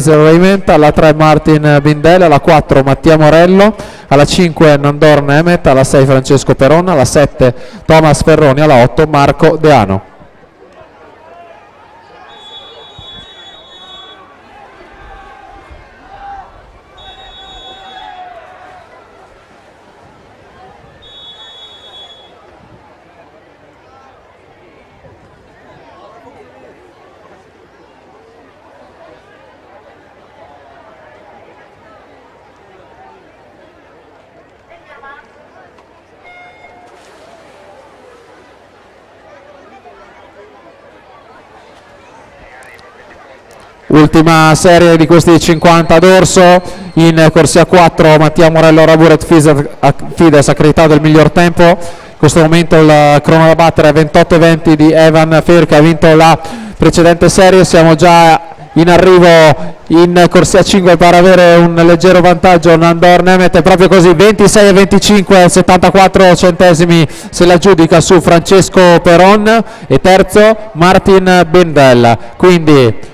Raymond, alla 3 Martin Bindel, alla 4 Mattia Morello, alla 5 Nandor Nemet, alla 6 Francesco Peron, alla 7 Thomas Ferroni, alla 8 Marco Deano. Ultima serie di questi 50 d'orso, in corsia 4 Mattia Morello Raburet Fides accreditato il miglior tempo. In questo momento il crono da battere è 28:20 di Evan Fer, che ha vinto la precedente serie. Siamo già in arrivo in corsia 5 per avere un leggero vantaggio. Nandor Nemet è proprio così, 26:25, 74 centesimi se la giudica su Francesco Peron, e terzo Martin Bindel. Quindi